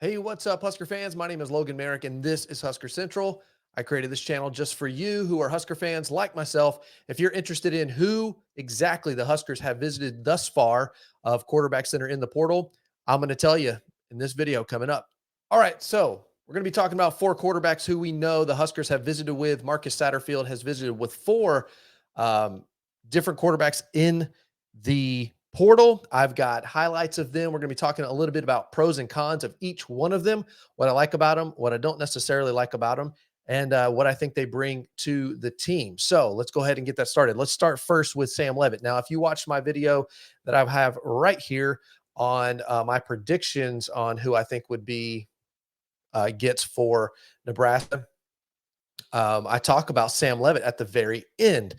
Hey, what's up, Husker fans? My name is Logan Merrick, and this is Husker Central. I created this channel just for you who are Husker fans like myself. If you're interested in who exactly the Huskers have visited thus far of quarterbacks that are in the portal, I'm going to tell you in this video coming up. All right, so we're going to be talking about four quarterbacks who we know the Huskers have visited with. Marcus Satterfield has visited with four um, different quarterbacks in the portal. I've got highlights of them. We're going to be talking a little bit about pros and cons of each one of them, what I like about them, what I don't necessarily like about them, and what I think they bring to the team. So let's go ahead and get that started. Let's start first with Sam Leavitt. Now, if you watched my video that I have right here on my predictions on who I think would be gets for Nebraska, I talk about Sam Leavitt at the very end.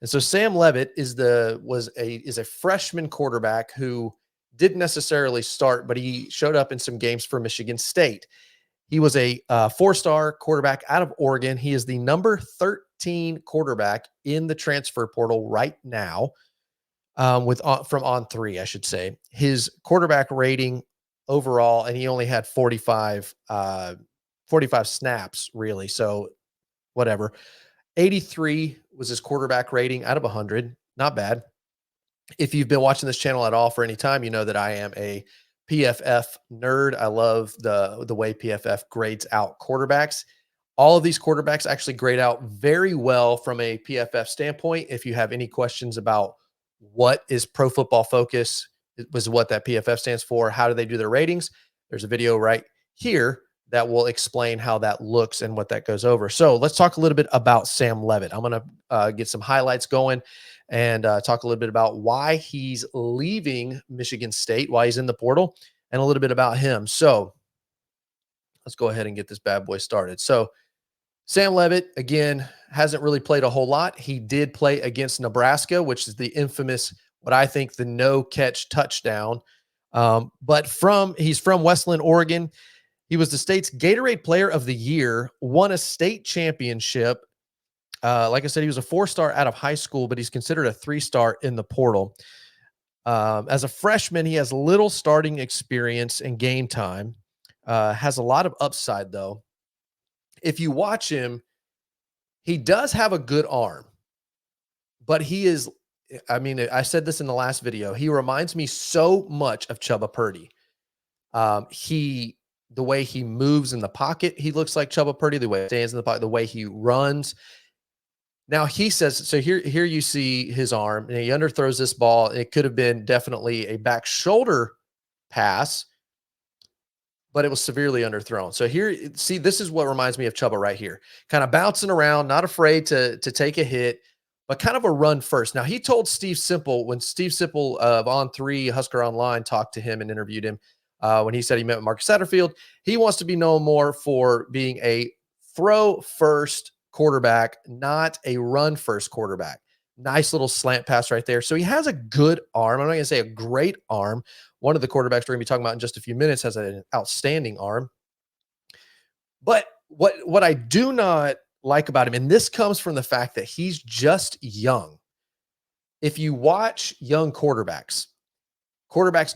And so Sam Leavitt is a freshman quarterback who didn't necessarily start, but he showed up in some games for Michigan State. He was a four-star quarterback out of Oregon. He is the number 13 quarterback in the transfer portal right now, from on three, I should say. His quarterback rating overall, and he only had 45 snaps really. So whatever. 83 was his quarterback rating out of 100. Not bad. If you've been watching this channel at all for any time, you know that I am a PFF nerd. I love the way PFF grades out quarterbacks. All of these quarterbacks actually grade out very well from a PFF standpoint. If you have any questions about what is Pro Football Focus, it was what that PFF stands for, how do they do their ratings? There's a video right here that will explain how that looks and what that goes over. So let's talk a little bit about Sam Leavitt. I'm going to get some highlights going and talk a little bit about why he's leaving Michigan State, why he's in the portal, and a little bit about him. So let's go ahead and get this bad boy started. So Sam Leavitt, again, hasn't really played a whole lot. He did play against Nebraska, which is the infamous, what I think, the no catch touchdown. He's from Westland, Oregon. He was the state's Gatorade Player of the Year, won a state championship. Like I said, he was a four-star out of high school, but he's considered a three-star in the portal. As a freshman, he has little starting experience and game time. Has a lot of upside, though. If you watch him, he does have a good arm, but I said this in the last video. He reminds me so much of Chubba Purdy. The way he moves in the pocket, he looks like Chubba Purdy. The way he stands in the pocket, the way he runs. Now he says, so here you see his arm, and he underthrows this ball. It could have been definitely a back shoulder pass, but it was severely underthrown. So here, see, this is what reminds me of Chubba right here. Kind of bouncing around, not afraid to take a hit, but kind of a run first. Now, he told Steve Simple, when Steve Simple of On 3 Husker Online talked to him and interviewed him, when he said he met with Marcus Satterfield, he wants to be known more for being a throw first quarterback, not a run first quarterback. Nice little slant pass right there. So he has a good arm. I'm not going to say a great arm. One of the quarterbacks we're going to be talking about in just a few minutes has an outstanding arm. But what I do not like about him, and this comes from the fact that he's just young. If you watch young quarterbacks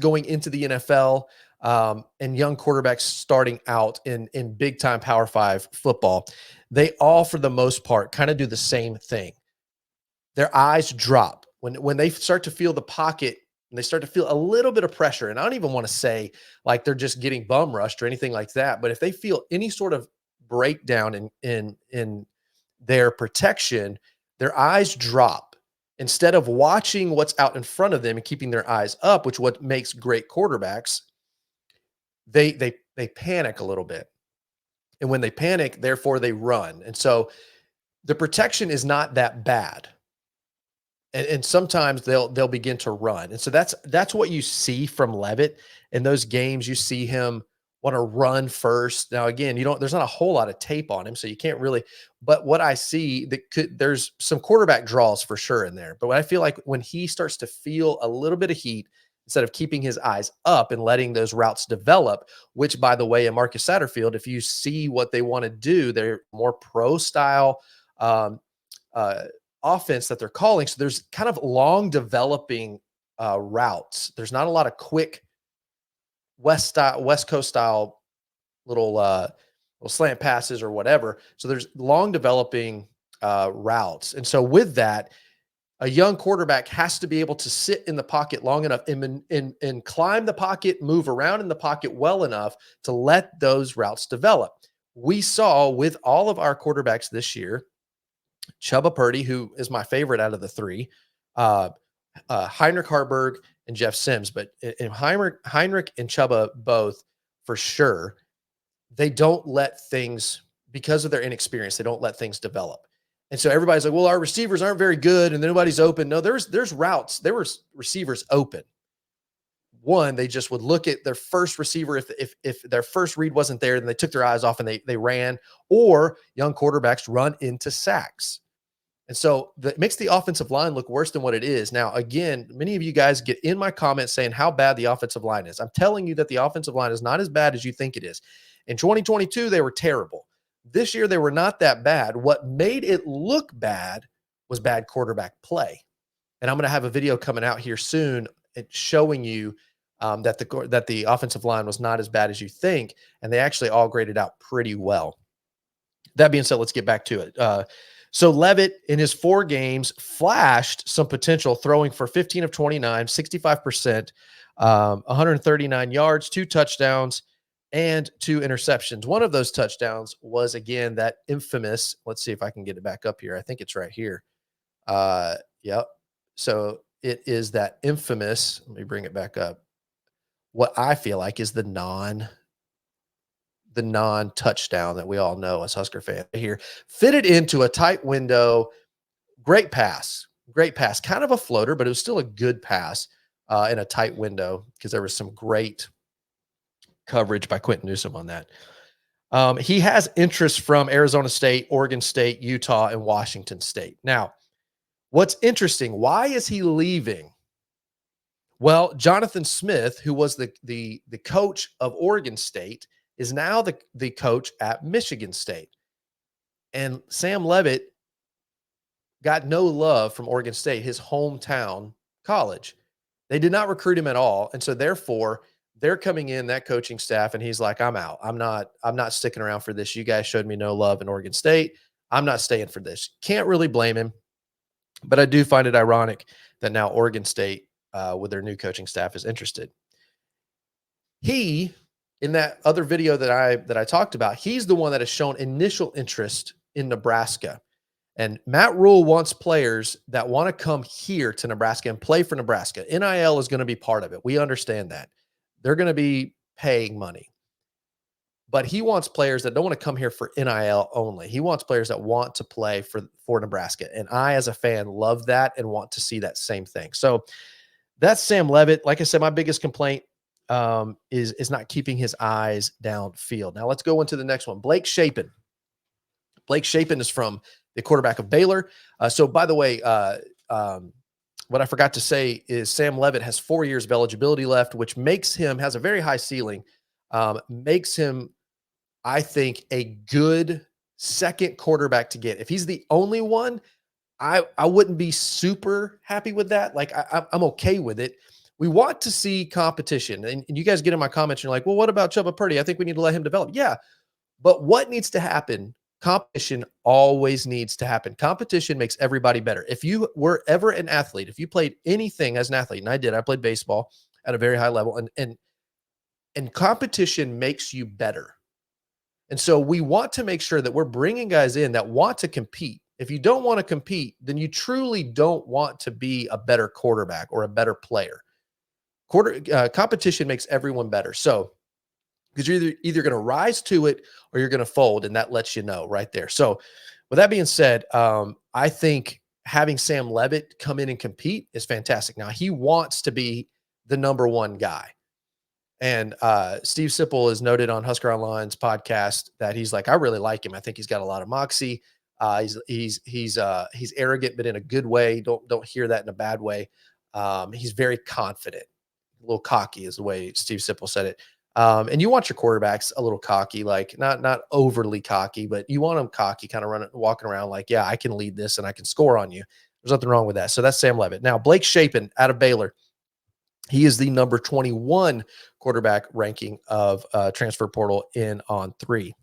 going into the NFL, and young quarterbacks starting out in big time Power 5 football, they all, for the most part, kind of do the same thing. Their eyes drop when they start to feel the pocket and they start to feel a little bit of pressure. And I don't even want to say like they're just getting bum rushed or anything like that, but if they feel any sort of breakdown in their protection, their eyes drop. Instead of watching what's out in front of them and keeping their eyes up, which what makes great quarterbacks, they panic a little bit. And when they panic, therefore they run. And so the protection is not that bad. And sometimes they'll begin to run. And so that's what you see from Leavitt in those games. You see him want to run first. Now, again, there's not a whole lot of tape on him, so you can't really, but what I see there's some quarterback draws for sure in there. But what I feel like when he starts to feel a little bit of heat, instead of keeping his eyes up and letting those routes develop, which, by the way, in Marcus Satterfield, if you see what they want to do, they're more pro style offense that they're calling. So there's kind of long developing routes. There's not a lot of quick West Coast style little slant passes or whatever. So there's long developing routes. And so with that, a young quarterback has to be able to sit in the pocket long enough and climb the pocket, move around in the pocket well enough to let those routes develop. We saw with all of our quarterbacks this year, Chuba Purdy, who is my favorite out of the three, uh, Heinrich Harburg and Jeff Sims, but in Heinrich and Chuba both for sure, they don't let things, because of their inexperience, they don't let things develop. And so everybody's like, well, our receivers aren't very good and nobody's open. No, there's routes. There were receivers open. One, they just would look at their first receiver. If their first read wasn't there, then they took their eyes off and they ran, or young quarterbacks run into sacks. And so that makes the offensive line look worse than what it is. Now, again, many of you guys get in my comments saying how bad the offensive line is. I'm telling you that the offensive line is not as bad as you think it is. In 2022, they were terrible. This year, they were not that bad. What made it look bad was bad quarterback play. And I'm going to have a video coming out here soon showing you that the offensive line was not as bad as you think, and they actually all graded out pretty well. That being said, let's get back to it. So Leavitt in his 4 games flashed some potential, throwing for 15 of 29, 65%, 139 yards, 2 touchdowns, and 2 interceptions. One of those touchdowns was, again, that infamous, let's see if I can get it back up here. I think it's right here. Yep. So it is that infamous, let me bring it back up, what I feel like is the non-touchdown that we all know as Husker fans here. Fitted into a tight window, great pass, kind of a floater, but it was still a good pass in a tight window because there was some great coverage by Quentin Newsom on that. He has interest from Arizona State, Oregon State, Utah, and Washington State. Now, what's interesting, why is he leaving? Well, Jonathan Smith, who was the coach of Oregon State, is now the coach at Michigan State. And Sam Leavitt got no love from Oregon State, his hometown college. They did not recruit him at all. And so therefore, they're coming in, that coaching staff, and he's like, I'm out. I'm not sticking around for this. You guys showed me no love in Oregon State. I'm not staying for this. Can't really blame him. But I do find it ironic that now Oregon State, with their new coaching staff, is interested. He, in that other video that I talked about, he's the one that has shown initial interest in Nebraska. And Matt Rule wants players that want to come here to Nebraska and play for Nebraska. NIL is going to be part of it. We understand that. They're going to be paying money. But he wants players that don't want to come here for NIL only. He wants players that want to play for Nebraska. And I, as a fan, love that and want to see that same thing. So that's Sam Leavitt. Like I said, my biggest complaint is not keeping his eyes downfield. Now let's go into the next one. Blake Shapen. Blake Shapen is from the quarterback of Baylor. So by the way, what I forgot to say is Sam Leavitt has 4 years of eligibility left, which has a very high ceiling, makes him, I think, a good second quarterback to get. If he's the only one, I wouldn't be super happy with that. Like I'm okay with it. We want to see competition. And you guys get in my comments, you're like, well, what about Chuba Purdy? I think we need to let him develop. Yeah. But what needs to happen? Competition always needs to happen. Competition makes everybody better. If you were ever an athlete, if you played anything as an athlete, and I played baseball at a very high level, and competition makes you better. And so we want to make sure that we're bringing guys in that want to compete. If you don't want to compete, then you don't want to be a better quarterback or a better player. Competition makes everyone better. So, because you're either going to rise to it or you're going to fold, and that lets you know right there. So with that being said, I think having Sam Leavitt come in and compete is fantastic. Now, he wants to be the number one guy. And Steve Sipple is noted on Husker Online's podcast that he's like, I really like him. I think he's got a lot of moxie. He's arrogant, but in a good way. Don't hear that in a bad way. He's very confident, a little cocky is the way Steve Sipple said it. And you want your quarterbacks a little cocky, like not overly cocky, but you want them cocky, kind of walking around like, yeah, I can lead this and I can score on you. There's nothing wrong with that. So that's Sam Leavitt. Now, Blake Shapen out of Baylor. He is the number 21 quarterback ranking of transfer portal in on three.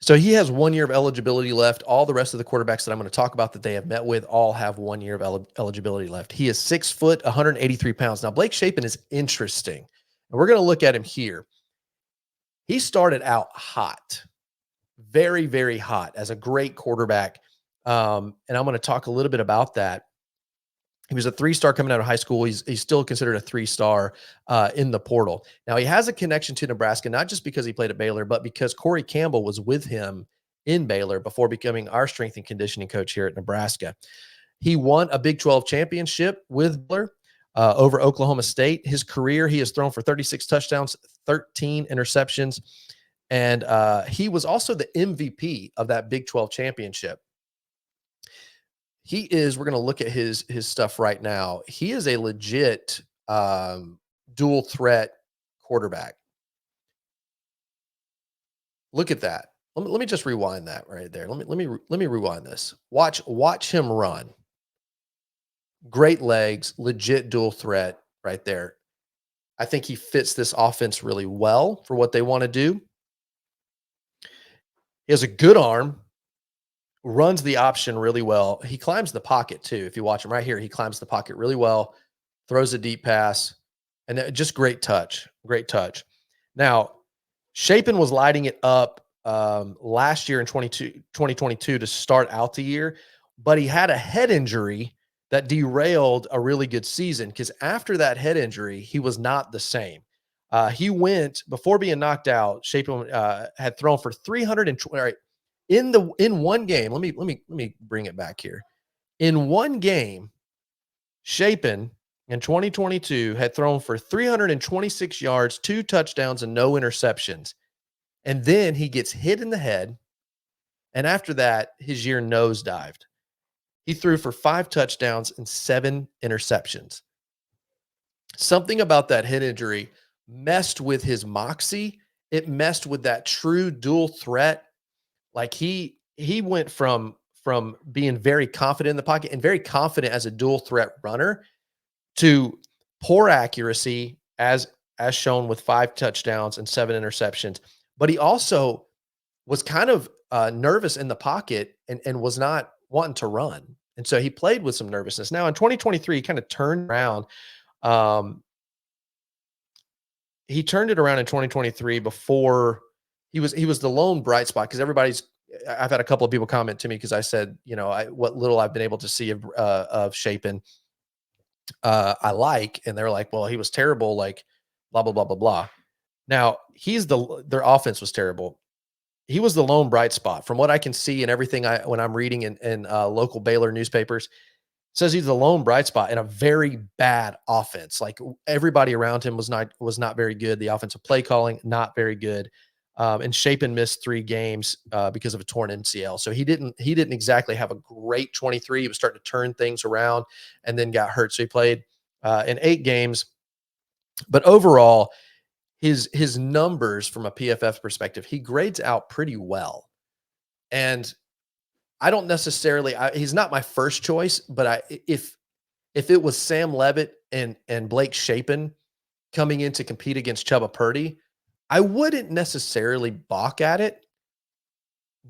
So he has 1 year of eligibility left. All the rest of the quarterbacks that I'm going to talk about that they have met with all have 1 year of eligibility left. He is 6 foot, 183 pounds. Now, Blake Shapen is interesting. And we're going to look at him here. He started out hot, very, very hot as a great quarterback. And I'm going to talk a little bit about that. He was a 3-star coming out of high school. He's still considered a 3-star in the portal. Now, he has a connection to Nebraska, not just because he played at Baylor, but because Corey Campbell was with him in Baylor before becoming our strength and conditioning coach here at Nebraska. He won a Big 12 championship with Baylor over Oklahoma State. His career, he has thrown for 36 touchdowns, 13 interceptions, and he was also the MVP of that Big 12 championship. We're going to look at his stuff right now. He is a legit dual threat quarterback. Look at that. Let me just rewind that right there. Let me rewind this. Watch him run. Great legs, legit dual threat right there. I think he fits this offense really well for what they want to do. He has a good arm. Runs the option really well. He climbs the pocket too. If you watch him right here, he climbs the pocket really well, throws a deep pass, and just great touch. Great touch. Now, Shapen was lighting it up last year in 2022 to start out the year, but he had a head injury that derailed a really good season because after that head injury, he was not the same. He went, before being knocked out, Shapen had thrown for 320. In one game, let me bring it back here. In one game, Shapen in 2022 had thrown for 326 yards, 2 touchdowns, and no interceptions. And then he gets hit in the head. And after that, his year nosedived. He threw for 5 touchdowns and 7 interceptions. Something about that head injury messed with his moxie. It messed with that true dual threat. Like he went from being very confident in the pocket and very confident as a dual threat runner to poor accuracy as shown with 5 touchdowns and 7 interceptions. But he also was kind of nervous in the pocket and was not wanting to run. And so he played with some nervousness. Now in 2023, he kind of turned around. He turned it around in 2023 before he was the lone bright spot because I've had a couple of people comment to me because I said, what little I've been able to see of Shapen, I like, and they're like, well, he was terrible, like blah, blah, blah, blah, blah. Now their offense was terrible. He was the lone bright spot from what I can see and everything when I'm reading in local Baylor newspapers. Says he's the lone bright spot in a very bad offense. Like everybody around him was not very good. The offensive play calling, not very good. And Shapen missed 3 games because of a torn MCL. So he didn't exactly have a great 23. He was starting to turn things around and then got hurt. So he played in 8 games. But overall, his numbers from a PFF perspective, he grades out pretty well. And I don't necessarily, he's not my first choice, but if it was Sam Leavitt and Blake Shapen coming in to compete against Chubba Purdy, I wouldn't necessarily balk at it,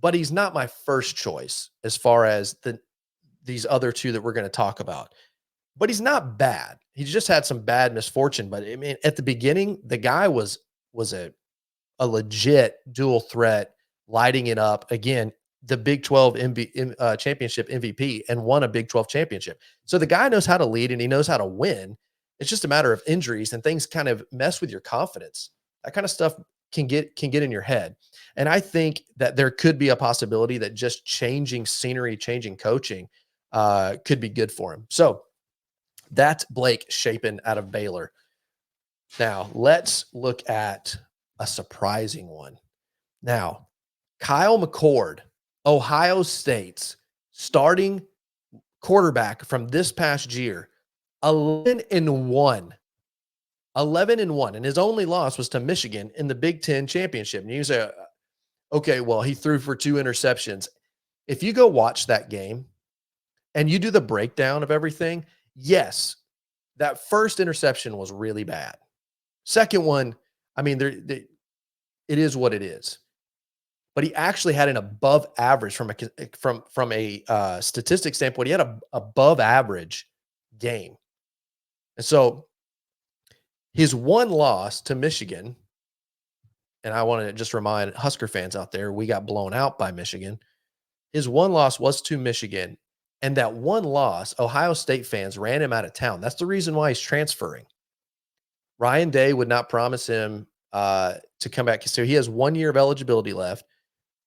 but he's not my first choice as far as these other 2 that we're going to talk about. But he's not bad. He's just had some bad misfortune. But I mean, at the beginning, the guy was a legit dual threat, lighting it up. Again, the Big 12 championship MVP and won a Big 12 championship. So the guy knows how to lead and he knows how to win. It's just a matter of injuries and things kind of mess with your confidence. That kind of stuff can get in your head. And I think that there could be a possibility that just changing scenery, changing coaching could be good for him. So that's Blake Shapen out of Baylor. Now let's look at a surprising one. Now, Kyle McCord, Ohio State's starting quarterback from this past year, 11-1. 11-1. And his only loss was to Michigan in the Big Ten championship. And you say, okay, well, he threw for 2 interceptions. If you go watch that game and you do the breakdown of everything, yes, That first interception was really bad. Second one, I mean, it is what it is. But he actually had an above average from a statistic standpoint. He had a above average game, and so his one loss to Michigan. And I want to just remind Husker fans out there, we got blown out by Michigan. His one loss was to Michigan, and that one loss, Ohio State fans ran him out of town. That's the reason why he's transferring. Ryan Day would not promise him to come back. So he has 1 year of eligibility left.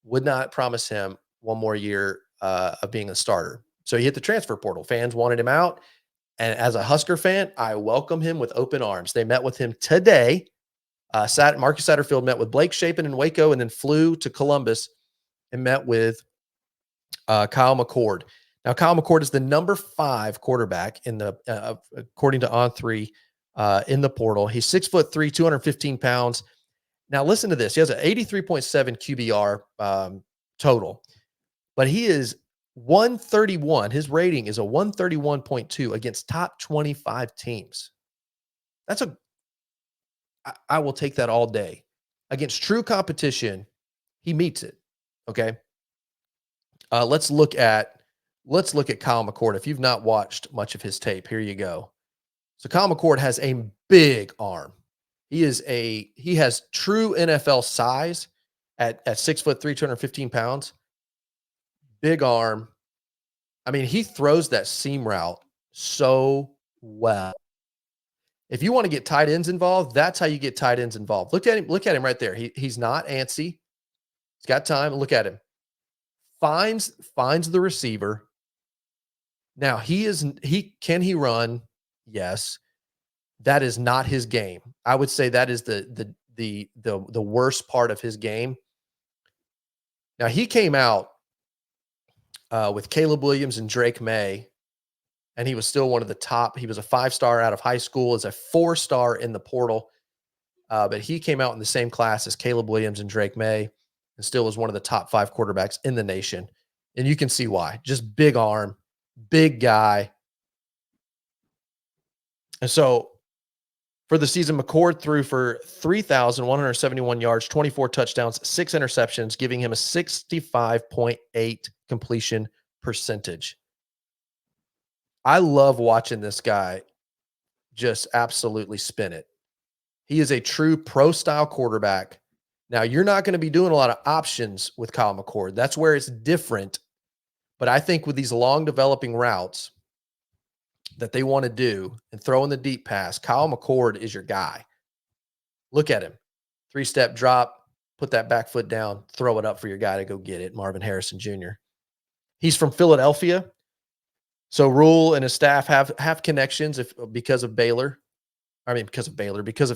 Would not promise him one more year of being a starter. So he hit the transfer portal. Fans wanted him out. And as a Husker fan, I welcome him with open arms. They met with him today. Marcus Satterfield met with Blake Shapen in Waco and then flew to Columbus and met with Kyle McCord. Now, Kyle McCord is the number 5 quarterback in the, according to On3 in the portal. He's 6'3", 215 pounds. Now, listen to this. He has an 83.7 QBR total, but he is 131. His rating is a 131.2 against top 25 teams. I will take that all day. Against true competition, he meets it. Okay. Let's look at Kyle McCord. If you've not watched much of his tape, here you go. So Kyle McCord has a big arm. He has true NFL size at 6'3", 215 pounds. Big arm. I mean, he throws that seam route so well. If you want to get tight ends involved, that's how you get tight ends involved. Look at him right there. He's not antsy. He's got time. Look at him. Finds the receiver. Now can he run? Yes. That is not his game. I would say that is the worst part of his game. Now he came out with Caleb Williams and Drake May, and he was still one of the top. He was a 5-star out of high school, as a 4-star in the portal. But he came out in the same class as Caleb Williams and Drake May, and still was one of the top 5 quarterbacks in the nation. And you can see why. Just big arm, big guy. And so for the season, McCord threw for 3,171 yards, 24 touchdowns, 6 interceptions, giving him a 65.8 completion percentage. I love watching this guy just absolutely spin it. He is a true pro-style quarterback. Now, you're not going to be doing a lot of options with Kyle McCord. That's where it's different. But I think with these long developing routes that they want to do and throw in the deep pass, Kyle McCord is your guy. Look at him. 3-step drop, put that back foot down, throw it up for your guy to go get it, Marvin Harrison Jr. He's from Philadelphia. So Rule and his staff have connections because of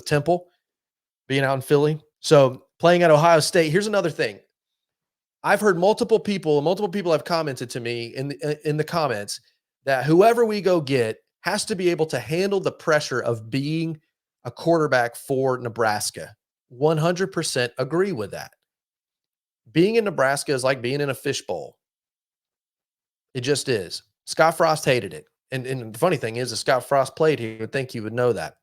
Temple being out in Philly. So playing at Ohio State. Here's another thing. I've heard multiple people have commented to me in the comments that whoever we go get has to be able to handle the pressure of being a quarterback for Nebraska. 100% agree with that. Being in Nebraska is like being in a fishbowl. It just is. Scott Frost hated it. And the funny thing is, if Scott Frost played here, you would think you would know that.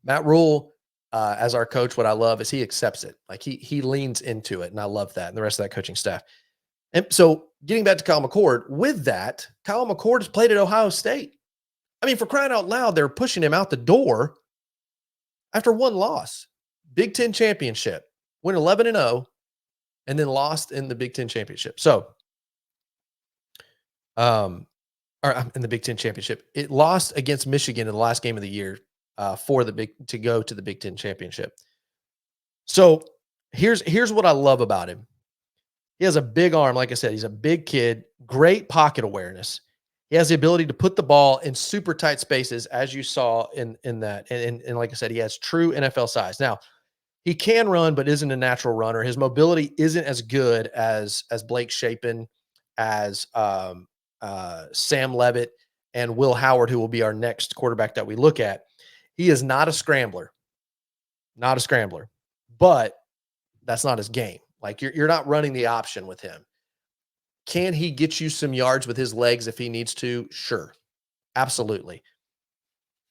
Matt Rule, as our coach, what I love is he accepts it. Like he leans into it, and I love that, and the rest of that coaching staff. And so getting back to Kyle McCord, with that, Kyle McCord has played at Ohio State. I mean, for crying out loud, they're pushing him out the door after one loss. Big Ten championship, went 11-0, and then lost in the Big Ten championship. So, or in the Big Ten championship, it lost against Michigan in the last game of the year to go to the Big Ten championship. So here's what I love about him. He has a big arm. Like I said, he's a big kid, great pocket awareness. He has the ability to put the ball in super tight spaces, as you saw in that. And like I said, he has true NFL size. Now, he can run, but isn't a natural runner. His mobility isn't as good as Blake Shapen, as Sam Leavitt, and Will Howard, who will be our next quarterback that we look at. He is not a scrambler, but that's not his game. Like you're not running the option with him. Can he get you some yards with his legs if he needs to? Sure. Absolutely.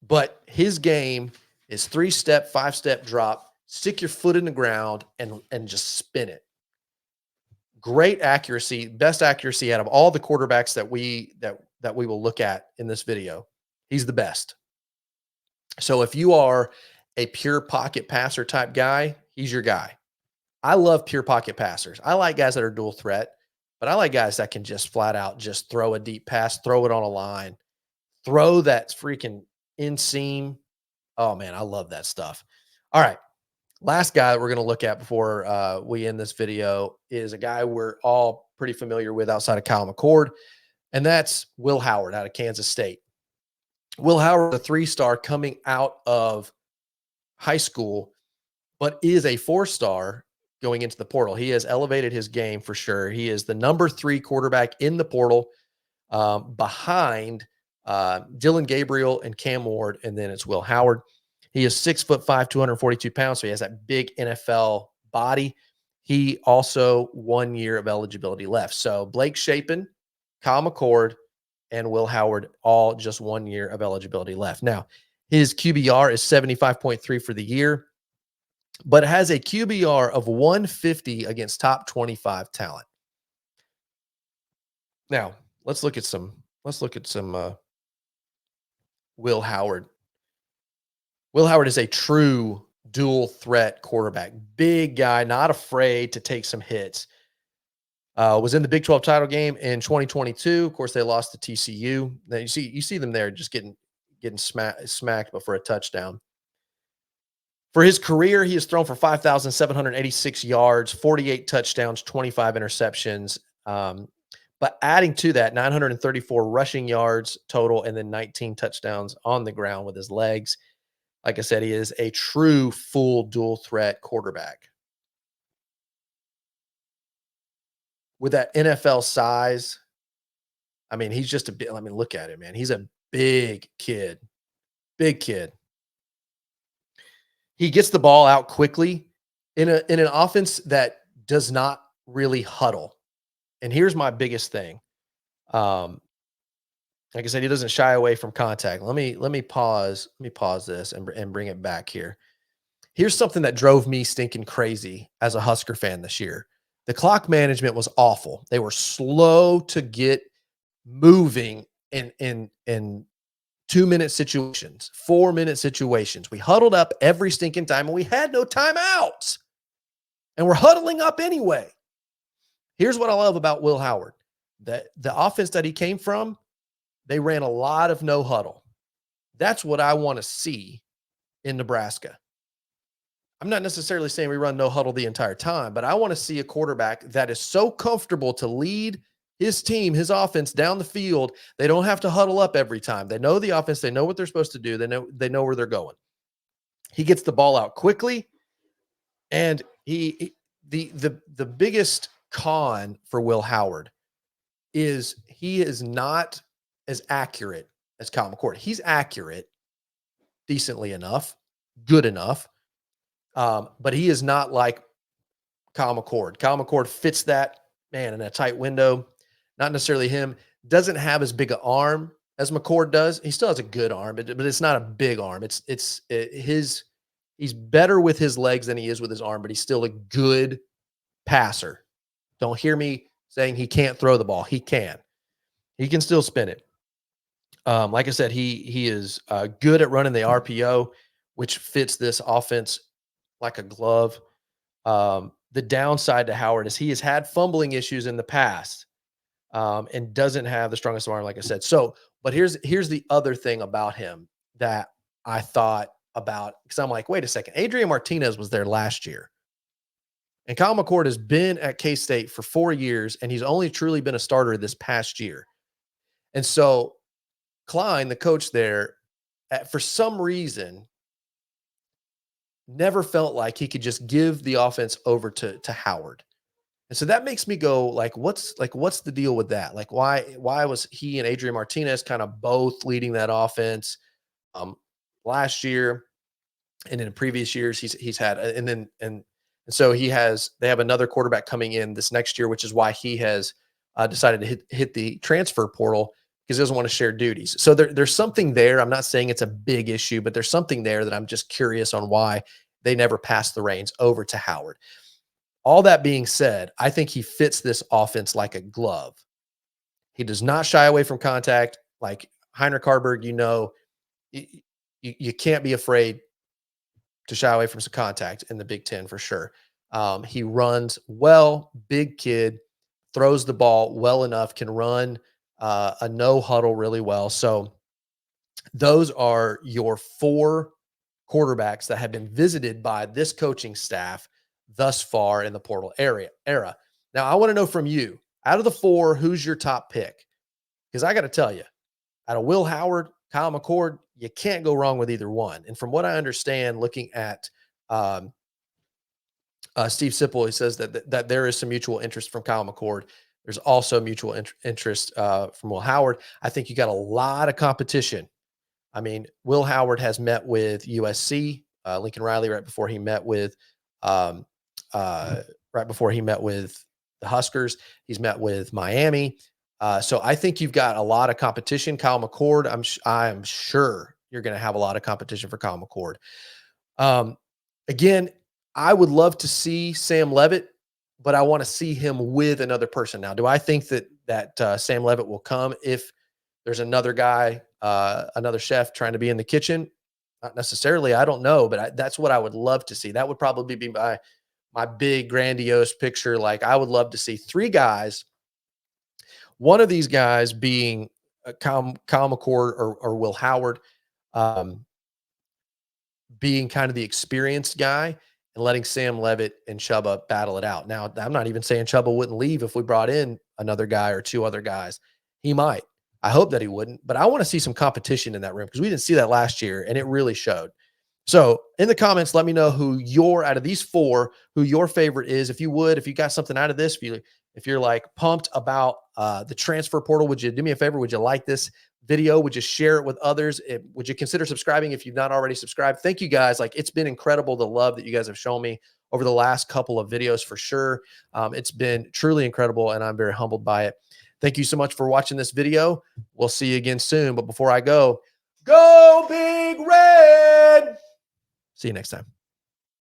But his game is 3-step, 5-step drop, stick your foot in the ground and just spin it. Great accuracy, best accuracy out of all the quarterbacks that we will look at in this video. He's the best. So if you are a pure pocket passer type guy, he's your guy. I love pure pocket passers. I like guys that are dual threat, but I like guys that can just flat out just throw a deep pass, throw it on a line, throw that freaking inseam. Oh man, I love that stuff. All right. Last guy that we're going to look at before we end this video is a guy we're all pretty familiar with outside of Kyle McCord, and that's Will Howard out of Kansas State. Will Howard, a 3-star coming out of high school, but is a 4-star going into the portal. He has elevated his game for sure. He is the number 3 quarterback in the portal, behind Dylan Gabriel and Cam Ward, and then it's Will Howard. He is 6'5", 242 pounds, so he has that big NFL body. He also 1 year of eligibility left. So Blake Shapen, Kyle McCord, and Will Howard all just 1 year of eligibility left. Now, his QBR is 75.3 for the year, but has a QBR of 150 against top 25 talent. Now, let's look at some Will Howard. Will Howard is a true dual threat quarterback. Big guy, not afraid to take some hits. Was in the Big 12 title game in 2022. Of course, they lost to TCU. Now you see them there just getting smacked, but for a touchdown. For his career, he has thrown for 5,786 yards, 48 touchdowns, 25 interceptions. But adding to that, 934 rushing yards total, and then 19 touchdowns on the ground with his legs. Like I said, he is a true full dual threat quarterback. With that NFL size, I mean, he's just a bit. I mean, look at him, man. He's a big kid. Big kid. He gets the ball out quickly in an offense that does not really huddle. And here's my biggest thing. Like I said, he doesn't shy away from contact. Let me pause this and bring it back here. Here's something that drove me stinking crazy as a Husker fan this year. The clock management was awful. They were slow to get moving in 2-minute situations, 4-minute situations. We huddled up every stinking time and we had no timeouts. And we're huddling up anyway. Here's what I love about Will Howard. The offense that he came from, they ran a lot of no huddle. That's what I want to see in Nebraska. I'm not necessarily saying we run no huddle the entire time, but I want to see a quarterback that is so comfortable to lead his team, his offense down the field. They don't have to huddle up every time. They know the offense. They know what they're supposed to do. They know where they're going. He gets the ball out quickly, and the biggest con for Will Howard is he is not as accurate as Kyle McCord. He's accurate, decently enough, good enough, but he is not like Kyle McCord. Kyle McCord fits that, man, in a tight window. Not necessarily him. Doesn't have as big an arm as McCord does. He still has a good arm, but it's not a big arm. He's better with his legs than he is with his arm, but he's still a good passer. Don't hear me saying he can't throw the ball. He can. He can still spin it. Like I said, he is good at running the RPO, which fits this offense like a glove. The downside to Howard is he has had fumbling issues in the past, and doesn't have the strongest arm, like I said. So, but here's the other thing about him that I thought about, because I'm like, wait a second, Adrian Martinez was there last year. And Kyle McCord has been at K-State for 4 years, and he's only truly been a starter this past year. And so Klein, the coach there, for some reason, never felt like he could just give the offense over to Howard. And so that makes me go, what's the deal with that? Like, why was he and Adrian Martinez kind of both leading that offense last year, and in previous years he's had, and so they have another quarterback coming in this next year, which is why he has decided to hit the transfer portal, because he doesn't want to share duties. So there's something there. I'm not saying it's a big issue, but there's something there that I'm just curious on why they never passed the reins over to Howard. All that being said, I think he fits this offense like a glove. He does not shy away from contact. Like Heinrich Harburg, you can't be afraid to shy away from some contact in the Big Ten for sure. He runs well, big kid, throws the ball well enough, can run a no huddle really well. So those are your 4 quarterbacks that have been visited by this coaching staff thus far in the portal era. Now, I want to know from you, out of the 4, who's your top pick? Because I got to tell you, out of Will Howard, Kyle McCord, you can't go wrong with either one. And from what I understand, looking at Steve Sipple, he says that there is some mutual interest from Kyle McCord. There's also mutual interest from Will Howard. I think you got a lot of competition. I mean, Will Howard has met with USC, Lincoln Riley, right before he met with the Huskers. He's met with Miami. So I think you've got a lot of competition. Kyle McCord, I'm sure you're going to have a lot of competition for Kyle McCord. Again, I would love to see Sam Leavitt, but I want to see him with another person. Now, do I think that Sam Leavitt will come if there's another guy, another chef trying to be in the kitchen? Not necessarily. I don't know, but that's what I would love to see. That would probably be my big grandiose picture. Like, I would love to see 3 guys. One of these guys being Kyle McCord or Will Howard, being kind of the experienced guy and letting Sam Leavitt and Chubba battle it out. Now, I'm not even saying Chubba wouldn't leave if we brought in another guy or 2 other guys. He might. I hope that he wouldn't, but I want to see some competition in that room because we didn't see that last year, and it really showed. So in the comments, let me know out of these 4, who your favorite is. If you got something out of this, if you're like pumped about the transfer portal, would you do me a favor? Would you like this video? Would you share it with others? Would you consider subscribing if you've not already subscribed? Thank you guys. Like, it's been incredible, the love that you guys have shown me over the last couple of videos for sure. It's been truly incredible, and I'm very humbled by it. Thank you so much for watching this video. We'll see you again soon. But before I go Big Red! See you next time.